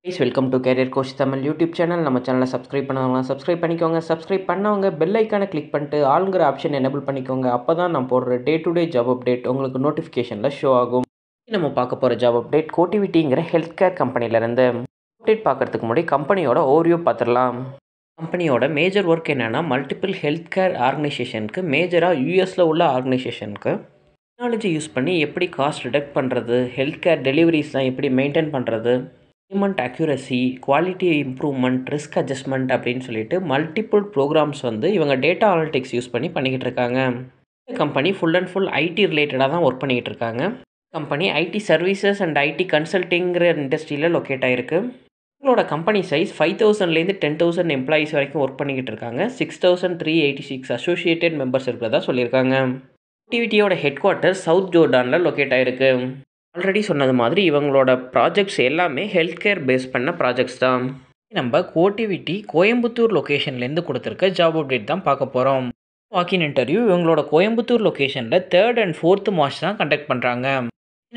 Please welcome to carrier coach Tamil YouTube channel. நம்ம சேனலை subscribe பண்ணவங்க சப்ஸ்கிரைப் பண்ணிக்கோங்க. சப்ஸ்கிரைப் பண்ணவங்க பெல் ஐக்கானை கிளிக் பண்ணிட்டு ஆளுங்கிற ஆப்ஷன் எனேபிள் பண்ணிக்கோங்க. அப்போ தான் நான் போடுற day to day job update உங்களுக்கு நோட்டிஃபிகேஷனில் ஷோ ஆகும். நம்ம பார்க்க போகிற ஜாப் அப்டேட் கோட்டிவிட்டிங்கிற ஹெல்த் கேர் கம்பெனிலேருந்து. அப்டேட் பார்க்குறதுக்கு முன்னாடி கம்பெனியோட ஓவர்வியூ பார்த்துடலாம். கம்பெனியோட மேஜர் ஒர்க் என்னென்னா மல்டிபிள் ஹெல்த் கேர் ஆர்கனைசேஷனுக்கு, மேஜராக யூஎஸில் உள்ள ஆர்கனைசேஷனுக்கு டெக்னாலஜி யூஸ் பண்ணி எப்படி காஸ்ட் ரிடக்ட் பண்ணுறது, ஹெல்த் கேர் டெலிவரிஸ்லாம் எப்படி மெயின்டைன் பண்ணுறது, payment accuracy, quality improvement, risk adjustment அப்படின்னு சொல்லிட்டு மல்டிபிள் ப்ரோக்ராம்ஸ் இவங்க டேட்டா அனலிட்டிக்ஸ் யூஸ் பண்ணி பண்ணிக்கிட்டு இருக்காங்க. இந்த company full and full IT ரிலேட்டடாக தான் ஒர்க் பண்ணிக்கிட்டு இருக்காங்க. Company IT services and IT கன்சல்ட்டிங்கிற இண்டஸ்ட்ரியில் லொக்கேட் ஆகிருக்கு. உங்களோட கம்பெனி சைஸ் 5000லேருந்து 10,000 எம்ப்ளாயிஸ் வரைக்கும் ஒர்க் பண்ணிக்கிட்டு இருக்காங்க. 6,386 அசோசியேட்டட் மெம்பர்ஸ் இருக்கிறதா சொல்லியிருக்காங்க. ஆக்டிவிட்டியோட ஹெட் குவார்ட்டர் சவுத் ஜோர்டானில் லொக்கேட் ஆகிருக்கு. ஆல்ரெடி சொன்னது மாதிரி இவங்களோட ப்ராஜெக்ட்ஸ் எல்லாமே ஹெல்த் கேர் பேஸ் பண்ண ப்ராஜெக்ட்ஸ் தான். நம்ம கோட்டிவிட்டி கோயம்புத்தூர் லொக்கேஷன்லேருந்து கொடுத்துருக்க ஜாப் அப்டேட் தான் பார்க்க போகிறோம். வாக்கின் இன்டர்வியூ இவங்களோட கோயம்புத்தூர் லொக்கேஷனில் 3rd and 4th மார்ச் தான் கண்டக்ட் பண்ணுறாங்க.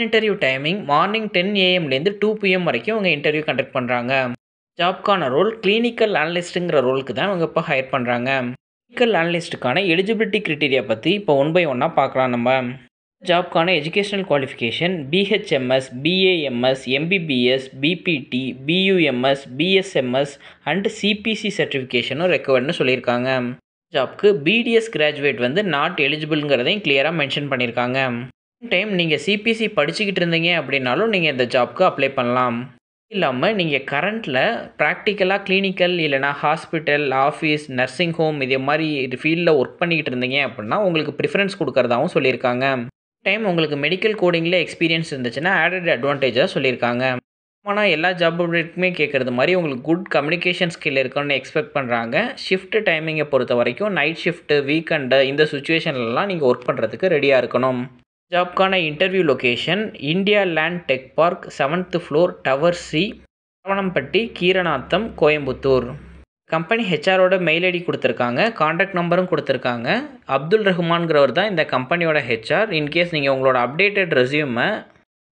Interview timing morning 10 AM to 2 PM வரைக்கும் இவங்க இன்டர்வியூ கண்டக்ட் பண்ணுறாங்க. ஜாப்க்கான ரோல் கிளினிக்கல் அனலிஸ்ட்டுங்கிற ரோலுக்கு தான் இவங்க இப்போ ஹையர் பண்ணுறாங்க. கிளினிக்கல் அனலிஸ்ட்டுக்கான எலிஜிபிலிட்டி க்ரைட்டீரியா பற்றி இப்போ 1 by 1 பார்க்கலாம். நம்ம ஜாப்க்கான educational qualification BHMS, BAMS, MBBS, BPT, BUMS, BSMS and CPC சர்டிஃபிகேஷனும் ரெக்வயர்டுன்னு சொல்லியிருக்காங்க. ஜாப்க்கு BDS கிராஜுவேட் நாட் எலிஜிபிள்ங்கிறதையும் கிளியராக மென்ஷன் பண்ணியிருக்காங்க. டைம் நீங்கள் CPC படிச்சுக்கிட்டு இருந்தீங்க அப்படின்னாலும் நீங்கள் இந்த ஜாப்க்கு அப்ளை பண்ணலாம். இல்லாமல் நீங்கள் கரண்ட்டில் ப்ராக்டிக்கலாக கிளினிக்கல் இல்லைனா ஹாஸ்பிட்டல், ஆஃபீஸ், நர்சிங் ஹோம் இதே மாதிரி ஃபீல்டில் ஒர்க் பண்ணிக்கிட்டு இருந்தீங்க அப்படின்னா உங்களுக்கு ப்ரிஃபரன்ஸ் கொடுக்கறதாகவும் சொல்லியிருக்காங்க. டைம் உங்களுக்கு மெடிக்கல் கோடிங்கில் எக்ஸ்பீரியன்ஸ் இருந்துச்சுன்னா ஆடட் அட்வான்டேஜாக சொல்லியிருக்காங்க. ஆனால் எல்லா ஜாப் அப்டேட்டுமே கேட்குறது மாதிரி உங்களுக்கு குட் கம்யூனிகேஷன் ஸ்கில் இருக்குன்னு எக்ஸ்பெக்ட் பண்ணுறாங்க. ஷிஃப்ட் டைமிங்கை பொறுத்த வரைக்கும் நைட் ஷிஃப்ட்டு, வீக்கெண்டு இந்த சுச்சுவேஷன்லலாம் நீங்கள் ஒர்க் பண்ணுறதுக்கு ரெடியாக இருக்கணும். ஜாப்க்கான interview location India land tech park 7th floor tower C, Saravanampatti, Keeranatham, Coimbatore. Company ஹெச்ஆரோட மெயில் ஐடி கொடுத்துருக்காங்க, காண்டாக்ட் நம்பரும் கொடுத்துருக்காங்க. அப்துல் ரஹ்மான்கிறவர் தான் இந்த கம்பெனியோட ஹெச்ஆர். இன்கேஸ் நீங்கள் உங்களோட அப்டேட்டட் ரெஸ்யூமை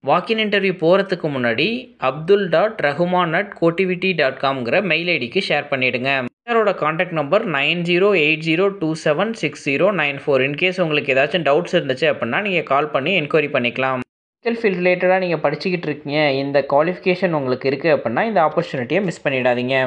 வாக்கின் இன்டர்வியூ போகிறதுக்கு முன்னாடி abdul.rahman@cotivity.com மெயில் ஐடிக்கு ஷேர் பண்ணிவிடுங்க. ஹெச்ஆரோட காண்டாக்ட் நம்பர் 9080276094. இன்கேஸ் உங்களுக்கு ஏதாச்சும் டவுட்ஸ் இருந்துச்சு அப்படின்னா நீங்கள் கால் பண்ணி என்கொயரி பண்ணிக்கலாம். மெடிக்கல் ஃபீல்ட் ரிலேட்டடாக நீங்கள் படிச்சுக்கிட்டு இருக்கீங்க, இந்த குவாலிஃபிகேஷன் உங்களுக்கு இருக்குது அப்படின்னா இந்த ஆப்பர்ச்சுனிட்டியை மிஸ் பண்ணிடாதீங்க.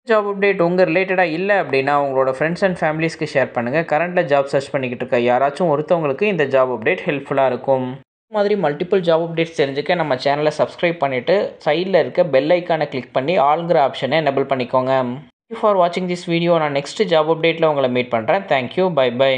ஜாப் அப்டேட் உங்கள் ரிலேட்டடாக இல்லை அப்படின்னா உங்களோட ஃப்ரெண்ட்ஸ் அண்ட் ஃபேமிலிஸ்க்கு ஷேர் பண்ணுங்கள். கரண்ட்டில் ஜாப் சர்ச் பண்ணிக்கிட்டு இருக்க யாராச்சும் ஒருத்தவங்களுக்கு இந்த ஜாப் அப்டேட் ஹெல்ப்ஃபுல்லாக இருக்கும். இந்த மாதிரி மல்டிபிள் ஜாப் அப்டேட்ஸ் தெரிஞ்சுக்க நம்ம சேனலை சப்ஸ்கிரைப் பண்ணிவிட்டு சைடில் இருக்க பெல் ஐக்கானை கிளிக் பண்ணி ஆளுங்கிற ஆப்ஷனை எனேபிள் பண்ணிக்கோங்க. தேங்க்யூ ஃபார் வாட்சிங் திஸ் வீடியோ. நான் நெக்ஸ்ட் ஜாப் அப்டேட்டில் உங்களை மீட் பண்ணுறேன். Thank you, bye by.